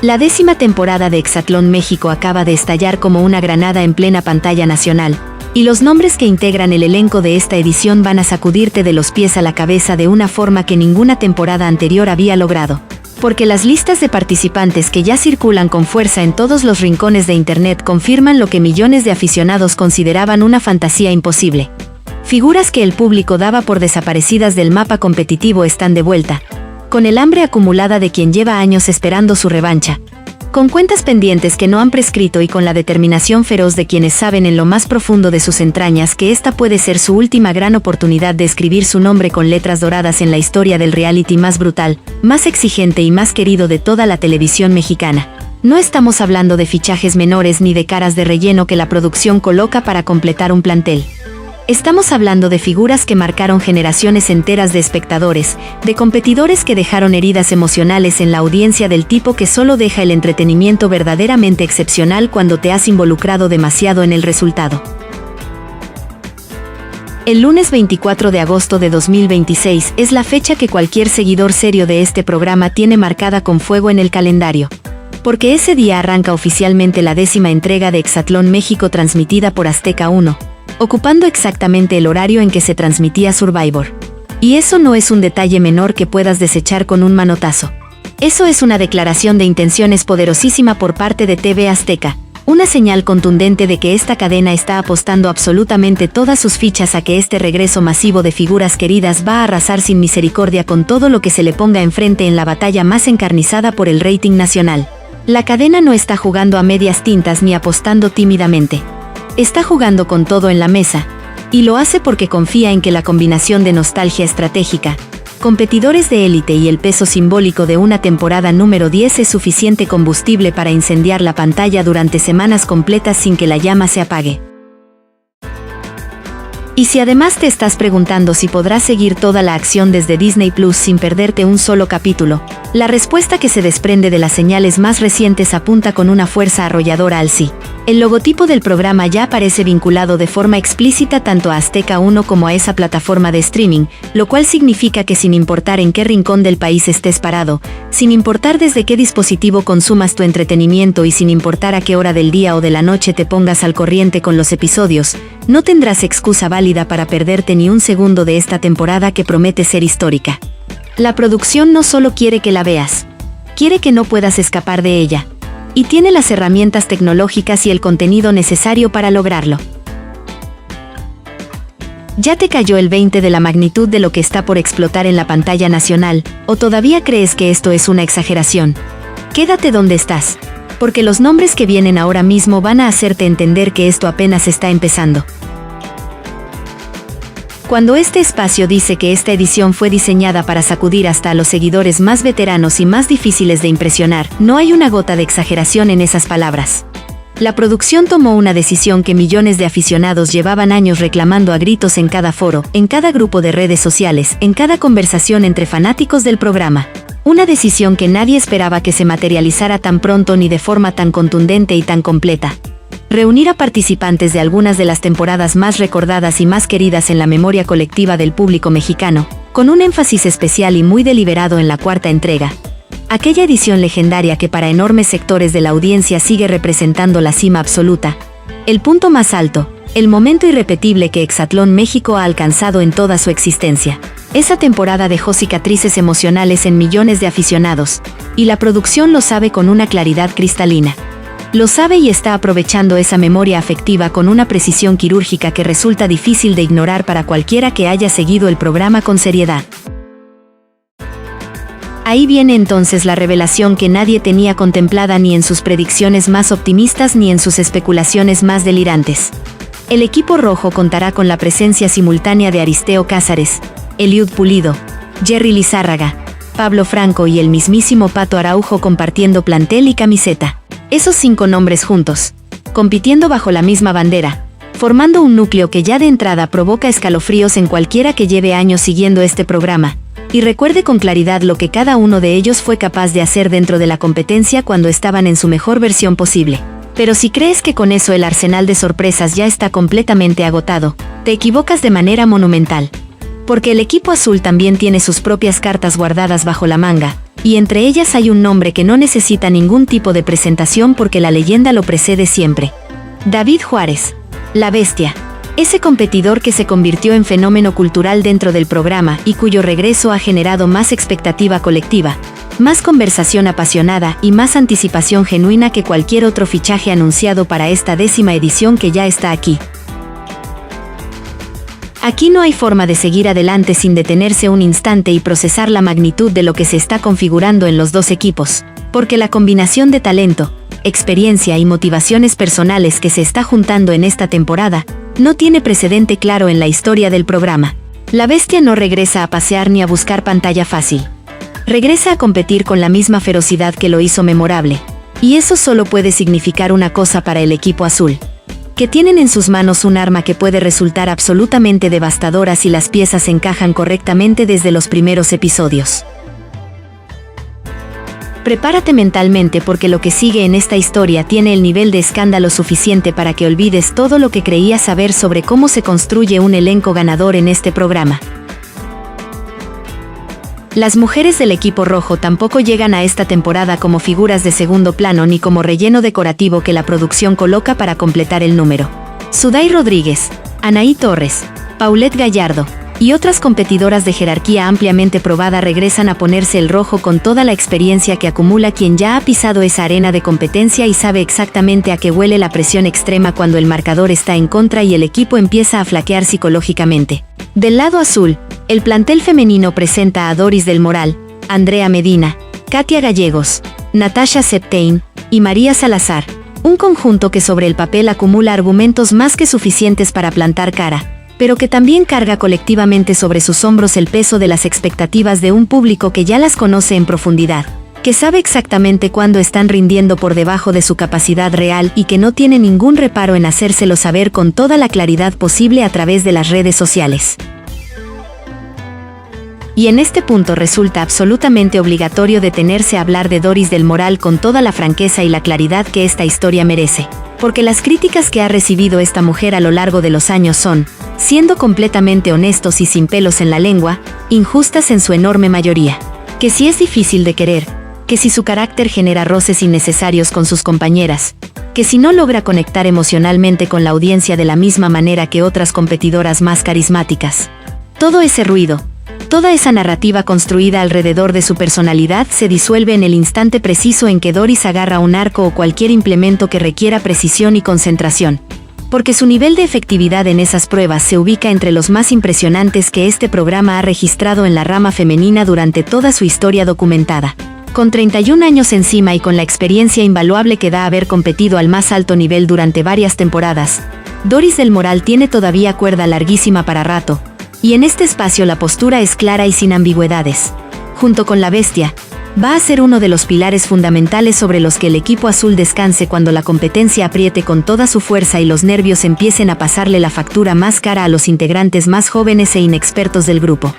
La 10ª temporada de Exatlón México acaba de estallar como una granada en plena pantalla nacional, y los nombres que integran el elenco de esta edición van a sacudirte de los pies a la cabeza de una forma que ninguna temporada anterior había logrado. Porque las listas de participantes que ya circulan con fuerza en todos los rincones de internet confirman lo que millones de aficionados consideraban una fantasía imposible. Figuras que el público daba por desaparecidas del mapa competitivo están de vuelta, con el hambre acumulada de quien lleva años esperando su revancha, con cuentas pendientes que no han prescrito y con la determinación feroz de quienes saben en lo más profundo de sus entrañas que esta puede ser su última gran oportunidad de escribir su nombre con letras doradas en la historia del reality más brutal, más exigente y más querido de toda la televisión mexicana. No estamos hablando de fichajes menores ni de caras de relleno que la producción coloca para completar un plantel. Estamos hablando de figuras que marcaron generaciones enteras de espectadores, de competidores que dejaron heridas emocionales en la audiencia del tipo que solo deja el entretenimiento verdaderamente excepcional cuando te has involucrado demasiado en el resultado. El lunes 24 de agosto de 2026 es la fecha que cualquier seguidor serio de este programa tiene marcada con fuego en el calendario. Porque ese día arranca oficialmente la 10ª entrega de Exatlón México transmitida por Azteca 1. Ocupando exactamente el horario en que se transmitía Survivor. Y eso no es un detalle menor que puedas desechar con un manotazo. Eso es una declaración de intenciones poderosísima por parte de TV Azteca, una señal contundente de que esta cadena está apostando absolutamente todas sus fichas a que este regreso masivo de figuras queridas va a arrasar sin misericordia con todo lo que se le ponga enfrente en la batalla más encarnizada por el rating nacional. La cadena no está jugando a medias tintas ni apostando tímidamente. Está jugando con todo en la mesa, y lo hace porque confía en que la combinación de nostalgia estratégica, competidores de élite y el peso simbólico de una temporada número 10 es suficiente combustible para incendiar la pantalla durante semanas completas sin que la llama se apague. Y si además te estás preguntando si podrás seguir toda la acción desde Disney Plus sin perderte un solo capítulo, la respuesta que se desprende de las señales más recientes apunta con una fuerza arrolladora al sí. El logotipo del programa ya aparece vinculado de forma explícita tanto a Azteca 1 como a esa plataforma de streaming, lo cual significa que sin importar en qué rincón del país estés parado, sin importar desde qué dispositivo consumas tu entretenimiento y sin importar a qué hora del día o de la noche te pongas al corriente con los episodios, no tendrás excusa válida para perderte ni un segundo de esta temporada que promete ser histórica. La producción no solo quiere que la veas, quiere que no puedas escapar de ella. Y tiene las herramientas tecnológicas y el contenido necesario para lograrlo. ¿Ya te cayó el 20 de la magnitud de lo que está por explotar en la pantalla nacional, o todavía crees que esto es una exageración? Quédate donde estás, porque los nombres que vienen ahora mismo van a hacerte entender que esto apenas está empezando. Cuando este espacio dice que esta edición fue diseñada para sacudir hasta a los seguidores más veteranos y más difíciles de impresionar, no hay una gota de exageración en esas palabras. La producción tomó una decisión que millones de aficionados llevaban años reclamando a gritos en cada foro, en cada grupo de redes sociales, en cada conversación entre fanáticos del programa. Una decisión que nadie esperaba que se materializara tan pronto ni de forma tan contundente y tan completa. Reunir a participantes de algunas de las temporadas más recordadas y más queridas en la memoria colectiva del público mexicano, con un énfasis especial y muy deliberado en la 4ª entrega. Aquella edición legendaria que para enormes sectores de la audiencia sigue representando la cima absoluta, el punto más alto, el momento irrepetible que Exatlón México ha alcanzado en toda su existencia. Esa temporada dejó cicatrices emocionales en millones de aficionados, y la producción lo sabe con una claridad cristalina. Lo sabe y está aprovechando esa memoria afectiva con una precisión quirúrgica que resulta difícil de ignorar para cualquiera que haya seguido el programa con seriedad. Ahí viene entonces la revelación que nadie tenía contemplada ni en sus predicciones más optimistas ni en sus especulaciones más delirantes. El equipo rojo contará con la presencia simultánea de Aristeo Cázares, Eliud Pulido, Jerry Lizárraga, Pablo Franco y el mismísimo Pato Araujo compartiendo plantel y camiseta. Esos 5 nombres juntos, compitiendo bajo la misma bandera, formando un núcleo que ya de entrada provoca escalofríos en cualquiera que lleve años siguiendo este programa, y recuerde con claridad lo que cada uno de ellos fue capaz de hacer dentro de la competencia cuando estaban en su mejor versión posible. Pero si crees que con eso el arsenal de sorpresas ya está completamente agotado, te equivocas de manera monumental. Porque el equipo azul también tiene sus propias cartas guardadas bajo la manga, Y entre ellas hay un nombre que no necesita ningún tipo de presentación porque la leyenda lo precede siempre. David Juárez, la Bestia. Ese competidor que se convirtió en fenómeno cultural dentro del programa y cuyo regreso ha generado más expectativa colectiva, más conversación apasionada y más anticipación genuina que cualquier otro fichaje anunciado para esta 10ª edición que ya está aquí. Aquí no hay forma de seguir adelante sin detenerse un instante y procesar la magnitud de lo que se está configurando en los dos equipos, porque la combinación de talento, experiencia y motivaciones personales que se está juntando en esta temporada no tiene precedente claro en la historia del programa. La Bestia no regresa a pasear ni a buscar pantalla fácil. Regresa a competir con la misma ferocidad que lo hizo memorable. Y eso solo puede significar una cosa para el equipo azul: que tienen en sus manos un arma que puede resultar absolutamente devastadora si las piezas encajan correctamente desde los primeros episodios. Prepárate mentalmente porque lo que sigue en esta historia tiene el nivel de escándalo suficiente para que olvides todo lo que creías saber sobre cómo se construye un elenco ganador en este programa. Las mujeres del equipo rojo tampoco llegan a esta temporada como figuras de segundo plano ni como relleno decorativo que la producción coloca para completar el número. Sudai Rodríguez, Anaí Torres, Paulette Gallardo y otras competidoras de jerarquía ampliamente probada regresan a ponerse el rojo con toda la experiencia que acumula quien ya ha pisado esa arena de competencia y sabe exactamente a qué huele la presión extrema cuando el marcador está en contra y el equipo empieza a flaquear psicológicamente. Del lado azul, el plantel femenino presenta a Doris del Moral, Andrea Medina, Katia Gallegos, Natasha Septein y María Salazar, un conjunto que sobre el papel acumula argumentos más que suficientes para plantar cara, pero que también carga colectivamente sobre sus hombros el peso de las expectativas de un público que ya las conoce en profundidad, que sabe exactamente cuándo están rindiendo por debajo de su capacidad real y que no tiene ningún reparo en hacérselo saber con toda la claridad posible a través de las redes sociales. Y en este punto resulta absolutamente obligatorio detenerse a hablar de Doris del Moral con toda la franqueza y la claridad que esta historia merece, porque las críticas que ha recibido esta mujer a lo largo de los años son, siendo completamente honestos y sin pelos en la lengua, injustas en su enorme mayoría. Que si es difícil de querer, que si su carácter genera roces innecesarios con sus compañeras, que si no logra conectar emocionalmente con la audiencia de la misma manera que otras competidoras más carismáticas. Todo ese ruido, toda esa narrativa construida alrededor de su personalidad se disuelve en el instante preciso en que Doris agarra un arco o cualquier implemento que requiera precisión y concentración, porque su nivel de efectividad en esas pruebas se ubica entre los más impresionantes que este programa ha registrado en la rama femenina durante toda su historia documentada. Con 31 años encima y con la experiencia invaluable que da haber competido al más alto nivel durante varias temporadas, Doris del Moral tiene todavía cuerda larguísima para rato, y en este espacio la postura es clara y sin ambigüedades. Junto con la Bestia, va a ser uno de los pilares fundamentales sobre los que el equipo azul descanse cuando la competencia apriete con toda su fuerza y los nervios empiecen a pasarle la factura más cara a los integrantes más jóvenes e inexpertos del grupo.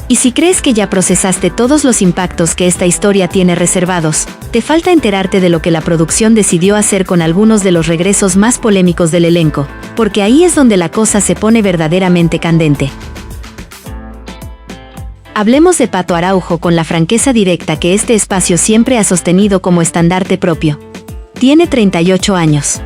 Y si crees que ya procesaste todos los impactos que esta historia tiene reservados, te falta enterarte de lo que la producción decidió hacer con algunos de los regresos más polémicos del elenco, porque ahí es donde la cosa se pone verdaderamente candente. Hablemos de Pato Araujo con la franqueza directa que este espacio siempre ha sostenido como estandarte propio. Tiene 38 años.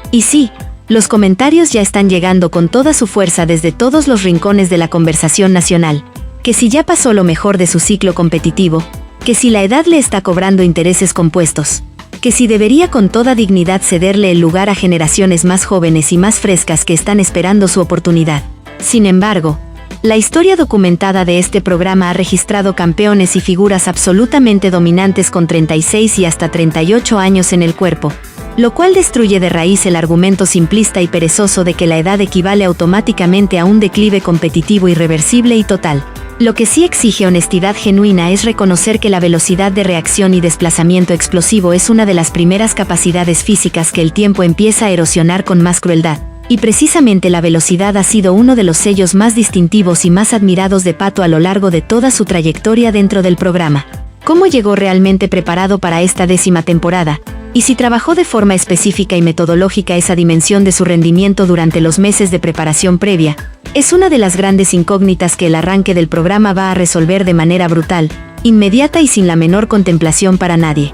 Y sí, los comentarios ya están llegando con toda su fuerza desde todos los rincones de la conversación nacional, que si ya pasó lo mejor de su ciclo competitivo, que si la edad le está cobrando intereses compuestos, que si debería con toda dignidad cederle el lugar a generaciones más jóvenes y más frescas que están esperando su oportunidad. Sin embargo, la historia documentada de este programa ha registrado campeones y figuras absolutamente dominantes con 36 y hasta 38 años en el cuerpo, lo cual destruye de raíz el argumento simplista y perezoso de que la edad equivale automáticamente a un declive competitivo irreversible y total. Lo que sí exige honestidad genuina es reconocer que la velocidad de reacción y desplazamiento explosivo es una de las primeras capacidades físicas que el tiempo empieza a erosionar con más crueldad. Y precisamente la velocidad ha sido uno de los sellos más distintivos y más admirados de Pato a lo largo de toda su trayectoria dentro del programa. ¿Cómo llegó realmente preparado para esta 10ª temporada? Y si trabajó de forma específica y metodológica esa dimensión de su rendimiento durante los meses de preparación previa, es una de las grandes incógnitas que el arranque del programa va a resolver de manera brutal, inmediata y sin la menor contemplación para nadie.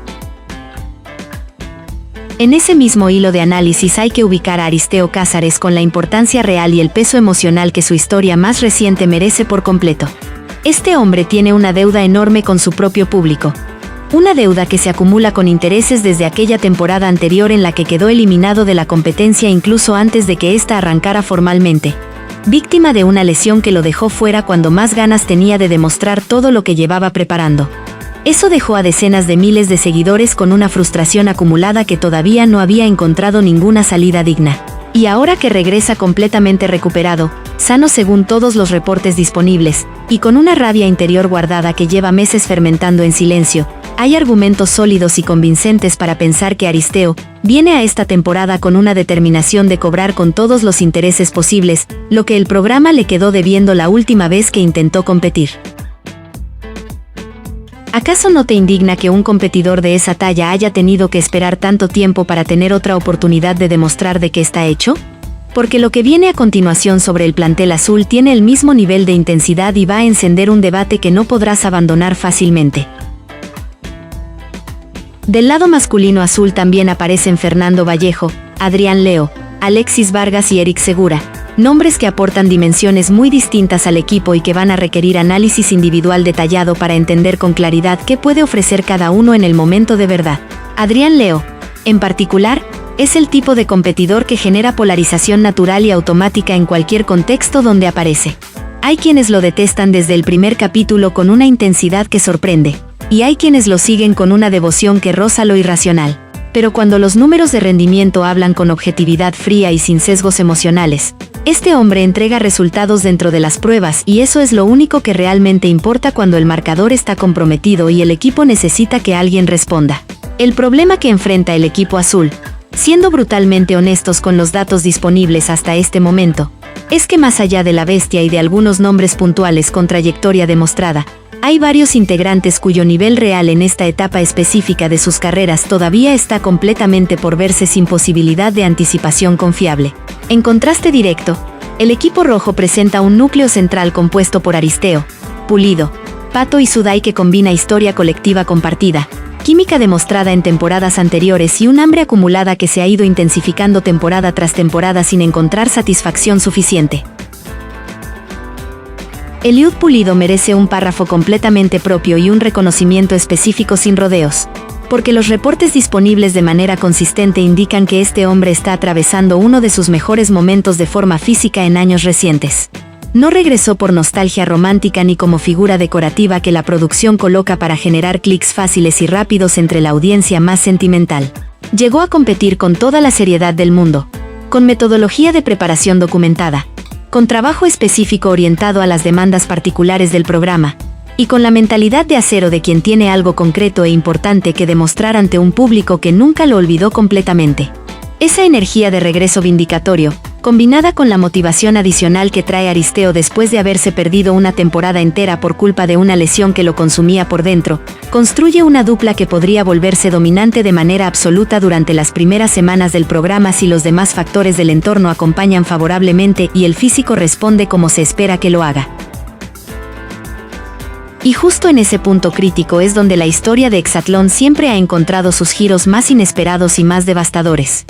En ese mismo hilo de análisis hay que ubicar a Aristeo Cázares con la importancia real y el peso emocional que su historia más reciente merece por completo. Este hombre tiene una deuda enorme con su propio público. Una deuda que se acumula con intereses desde aquella temporada anterior en la que quedó eliminado de la competencia incluso antes de que ésta arrancara formalmente. Víctima de una lesión que lo dejó fuera cuando más ganas tenía de demostrar todo lo que llevaba preparando. Eso dejó a decenas de miles de seguidores con una frustración acumulada que todavía no había encontrado ninguna salida digna. Y ahora que regresa completamente recuperado, sano según todos los reportes disponibles, y con una rabia interior guardada que lleva meses fermentando en silencio, hay argumentos sólidos y convincentes para pensar que Aristeo viene a esta temporada con una determinación de cobrar con todos los intereses posibles, lo que el programa le quedó debiendo la última vez que intentó competir. ¿Acaso no te indigna que un competidor de esa talla haya tenido que esperar tanto tiempo para tener otra oportunidad de demostrar de qué está hecho? Porque lo que viene a continuación sobre el plantel azul tiene el mismo nivel de intensidad y va a encender un debate que no podrás abandonar fácilmente. Del lado masculino azul también aparecen Fernando Vallejo, Adrián Leo, Alexis Vargas y Eric Segura, nombres que aportan dimensiones muy distintas al equipo y que van a requerir análisis individual detallado para entender con claridad qué puede ofrecer cada uno en el momento de verdad. Adrián Leo, en particular, es el tipo de competidor que genera polarización natural y automática en cualquier contexto donde aparece. Hay quienes lo detestan desde el primer capítulo con una intensidad que sorprende, y hay quienes lo siguen con una devoción que roza lo irracional. Pero cuando los números de rendimiento hablan con objetividad fría y sin sesgos emocionales, este hombre entrega resultados dentro de las pruebas y eso es lo único que realmente importa cuando el marcador está comprometido y el equipo necesita que alguien responda. El problema que enfrenta el equipo azul, siendo brutalmente honestos con los datos disponibles hasta este momento, es que más allá de la bestia y de algunos nombres puntuales con trayectoria demostrada, hay varios integrantes cuyo nivel real en esta etapa específica de sus carreras todavía está completamente por verse sin posibilidad de anticipación confiable. En contraste directo, el equipo rojo presenta un núcleo central compuesto por Aristeo, Pulido, Pato y Sudai que combina historia colectiva compartida, química demostrada en temporadas anteriores y un hambre acumulada que se ha ido intensificando temporada tras temporada sin encontrar satisfacción suficiente. Eliud Pulido merece un párrafo completamente propio y un reconocimiento específico sin rodeos, porque los reportes disponibles de manera consistente indican que este hombre está atravesando uno de sus mejores momentos de forma física en años recientes. No regresó por nostalgia romántica ni como figura decorativa que la producción coloca para generar clics fáciles y rápidos entre la audiencia más sentimental. Llegó a competir con toda la seriedad del mundo, con metodología de preparación documentada, con trabajo específico orientado a las demandas particulares del programa, y con la mentalidad de acero de quien tiene algo concreto e importante que demostrar ante un público que nunca lo olvidó completamente. Esa energía de regreso vindicatorio, combinada con la motivación adicional que trae Aristeo después de haberse perdido una temporada entera por culpa de una lesión que lo consumía por dentro, construye una dupla que podría volverse dominante de manera absoluta durante las primeras semanas del programa si los demás factores del entorno acompañan favorablemente y el físico responde como se espera que lo haga. Y justo en ese punto crítico es donde la historia de Exatlón siempre ha encontrado sus giros más inesperados y más devastadores.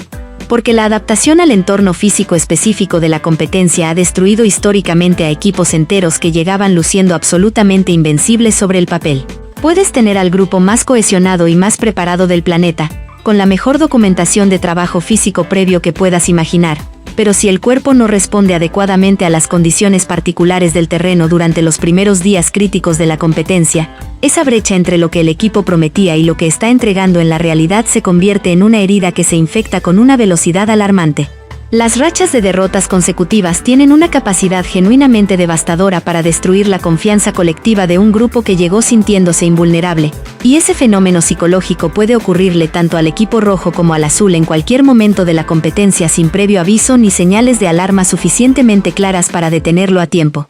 Porque la adaptación al entorno físico específico de la competencia ha destruido históricamente a equipos enteros que llegaban luciendo absolutamente invencibles sobre el papel. Puedes tener al grupo más cohesionado y más preparado del planeta, con la mejor documentación de trabajo físico previo que puedas imaginar, pero si el cuerpo no responde adecuadamente a las condiciones particulares del terreno durante los primeros días críticos de la competencia, esa brecha entre lo que el equipo prometía y lo que está entregando en la realidad se convierte en una herida que se infecta con una velocidad alarmante. Las rachas de derrotas consecutivas tienen una capacidad genuinamente devastadora para destruir la confianza colectiva de un grupo que llegó sintiéndose invulnerable, y ese fenómeno psicológico puede ocurrirle tanto al equipo rojo como al azul en cualquier momento de la competencia sin previo aviso ni señales de alarma suficientemente claras para detenerlo a tiempo.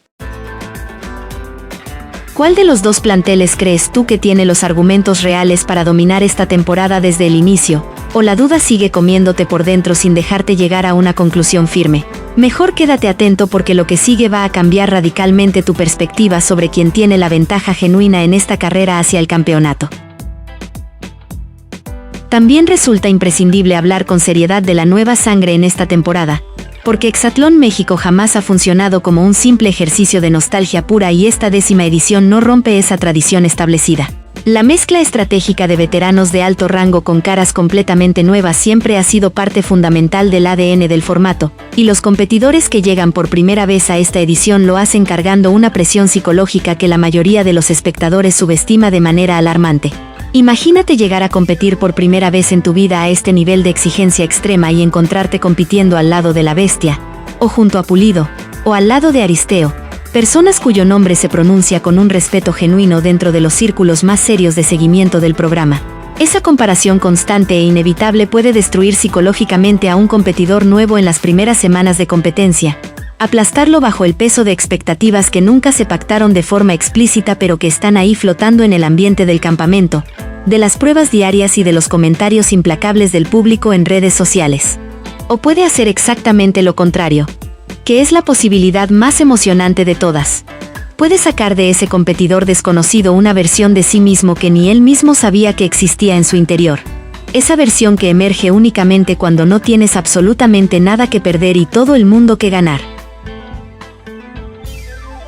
¿Cuál de los dos planteles crees tú que tiene los argumentos reales para dominar esta temporada desde el inicio, o la duda sigue comiéndote por dentro sin dejarte llegar a una conclusión firme. Mejor quédate atento porque lo que sigue va a cambiar radicalmente tu perspectiva sobre quién tiene la ventaja genuina en esta carrera hacia el campeonato. También resulta imprescindible hablar con seriedad de la nueva sangre en esta temporada, porque Hexatlón México jamás ha funcionado como un simple ejercicio de nostalgia pura y esta 10ª edición no rompe esa tradición establecida. La mezcla estratégica de veteranos de alto rango con caras completamente nuevas siempre ha sido parte fundamental del ADN del formato, y los competidores que llegan por primera vez a esta edición lo hacen cargando una presión psicológica que la mayoría de los espectadores subestima de manera alarmante. Imagínate llegar a competir por primera vez en tu vida a este nivel de exigencia extrema y encontrarte compitiendo al lado de la Bestia, o junto a Pulido, o al lado de Aristeo, personas cuyo nombre se pronuncia con un respeto genuino dentro de los círculos más serios de seguimiento del programa. Esa comparación constante e inevitable puede destruir psicológicamente a un competidor nuevo en las primeras semanas de competencia, aplastarlo bajo el peso de expectativas que nunca se pactaron de forma explícita pero que están ahí flotando en el ambiente del campamento, de las pruebas diarias y de los comentarios implacables del público en redes sociales. O puede hacer exactamente lo contrario, que es la posibilidad más emocionante de todas. Puede sacar de ese competidor desconocido una versión de sí mismo que ni él mismo sabía que existía en su interior. Esa versión que emerge únicamente cuando no tienes absolutamente nada que perder y todo el mundo que ganar.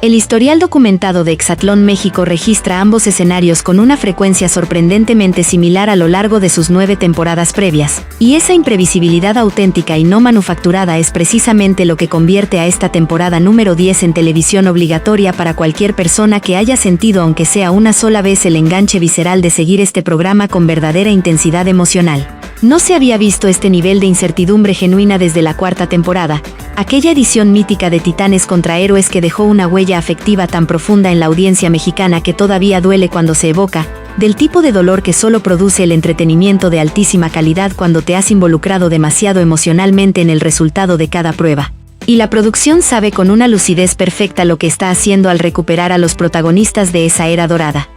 El historial documentado de Hexatlón México registra ambos escenarios con una frecuencia sorprendentemente similar a lo largo de sus 9 temporadas previas, y esa imprevisibilidad auténtica y no manufacturada es precisamente lo que convierte a esta temporada número 10 en televisión obligatoria para cualquier persona que haya sentido aunque sea una sola vez el enganche visceral de seguir este programa con verdadera intensidad emocional. No se había visto este nivel de incertidumbre genuina desde la 4ª temporada, aquella edición mítica de Titanes contra Héroes que dejó una huella afectiva tan profunda en la audiencia mexicana que todavía duele cuando se evoca, del tipo de dolor que solo produce el entretenimiento de altísima calidad cuando te has involucrado demasiado emocionalmente en el resultado de cada prueba. Y la producción sabe con una lucidez perfecta lo que está haciendo al recuperar a los protagonistas de esa era dorada.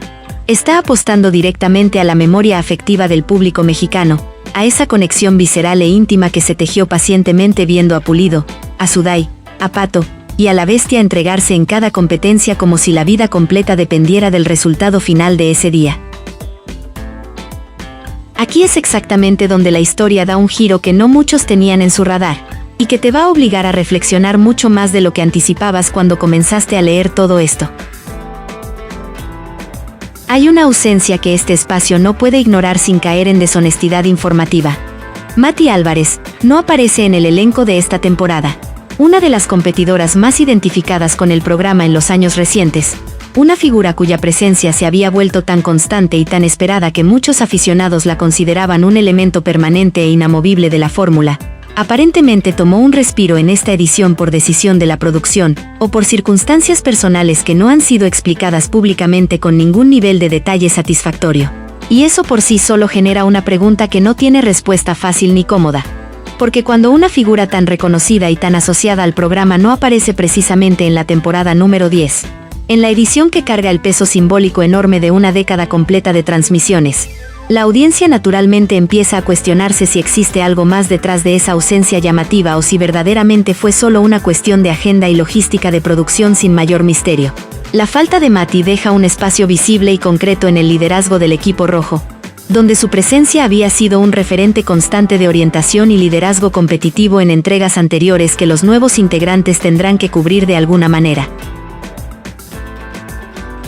Está apostando directamente a la memoria afectiva del público mexicano, a esa conexión visceral e íntima que se tejió pacientemente viendo a Pulido, a Sudai, a Pato y a la Bestia entregarse en cada competencia como si la vida completa dependiera del resultado final de ese día. Aquí es exactamente donde la historia da un giro que no muchos tenían en su radar, y que te va a obligar a reflexionar mucho más de lo que anticipabas cuando comenzaste a leer todo esto. Hay una ausencia que este espacio no puede ignorar sin caer en deshonestidad informativa. Mati Álvarez no aparece en el elenco de esta temporada. Una de las competidoras más identificadas con el programa en los años recientes, una figura cuya presencia se había vuelto tan constante y tan esperada que muchos aficionados la consideraban un elemento permanente e inamovible de la fórmula, aparentemente tomó un respiro en esta edición por decisión de la producción, o por circunstancias personales que no han sido explicadas públicamente con ningún nivel de detalle satisfactorio. Y eso por sí solo genera una pregunta que no tiene respuesta fácil ni cómoda. Porque cuando una figura tan reconocida y tan asociada al programa no aparece precisamente en la temporada número 10, en la edición que carga el peso simbólico enorme de una década completa de transmisiones, la audiencia naturalmente empieza a cuestionarse si existe algo más detrás de esa ausencia llamativa o si verdaderamente fue solo una cuestión de agenda y logística de producción sin mayor misterio. La falta de Mati deja un espacio visible y concreto en el liderazgo del equipo rojo, donde su presencia había sido un referente constante de orientación y liderazgo competitivo en entregas anteriores que los nuevos integrantes tendrán que cubrir de alguna manera.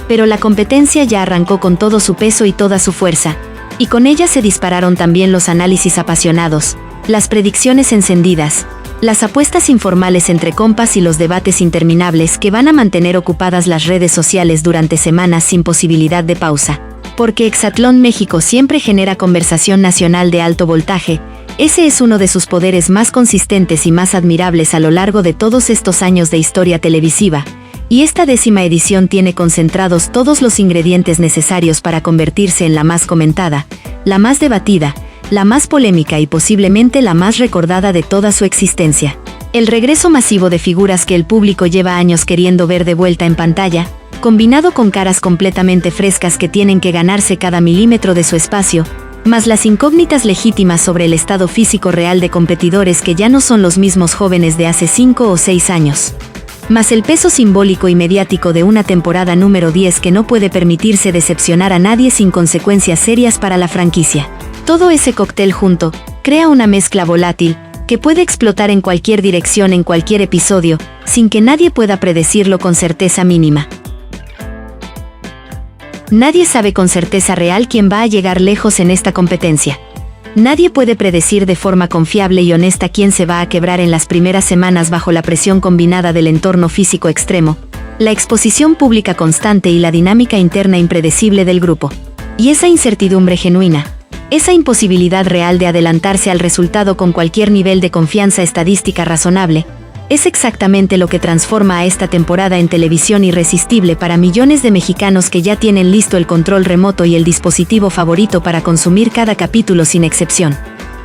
Pero la competencia ya arrancó con todo su peso y toda su fuerza, y con ella se dispararon también los análisis apasionados, las predicciones encendidas, las apuestas informales entre compas y los debates interminables que van a mantener ocupadas las redes sociales durante semanas sin posibilidad de pausa. Porque Hexatlón México siempre genera conversación nacional de alto voltaje, ese es uno de sus poderes más consistentes y más admirables a lo largo de todos estos años de historia televisiva, y esta 10ª edición tiene concentrados todos los ingredientes necesarios para convertirse en la más comentada, la más debatida, la más polémica y posiblemente la más recordada de toda su existencia. El regreso masivo de figuras que el público lleva años queriendo ver de vuelta en pantalla, combinado con caras completamente frescas que tienen que ganarse cada milímetro de su espacio, más las incógnitas legítimas sobre el estado físico real de competidores que ya no son los mismos jóvenes de hace 5 o 6 años. Más el peso simbólico y mediático de una temporada número 10 que no puede permitirse decepcionar a nadie sin consecuencias serias para la franquicia. Todo ese cóctel junto crea una mezcla volátil que puede explotar en cualquier dirección en cualquier episodio, sin que nadie pueda predecirlo con certeza mínima. Nadie sabe con certeza real quién va a llegar lejos en esta competencia. Nadie puede predecir de forma confiable y honesta quién se va a quebrar en las primeras semanas bajo la presión combinada del entorno físico extremo, la exposición pública constante y la dinámica interna impredecible del grupo. Y esa incertidumbre genuina, esa imposibilidad real de adelantarse al resultado con cualquier nivel de confianza estadística razonable, es exactamente lo que transforma a esta temporada en televisión irresistible para millones de mexicanos que ya tienen listo el control remoto y el dispositivo favorito para consumir cada capítulo sin excepción.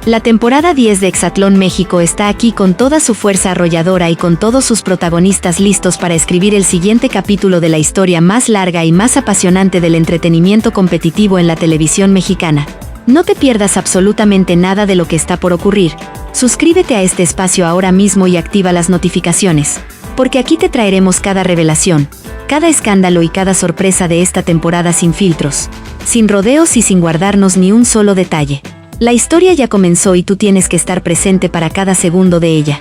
La temporada 10 de Exatlón México está aquí con toda su fuerza arrolladora y con todos sus protagonistas listos para escribir el siguiente capítulo de la historia más larga y más apasionante del entretenimiento competitivo en la televisión mexicana. No te pierdas absolutamente nada de lo que está por ocurrir. Suscríbete a este espacio ahora mismo y activa las notificaciones, porque aquí te traeremos cada revelación, cada escándalo y cada sorpresa de esta temporada sin filtros, sin rodeos y sin guardarnos ni un solo detalle. La historia ya comenzó y tú tienes que estar presente para cada segundo de ella.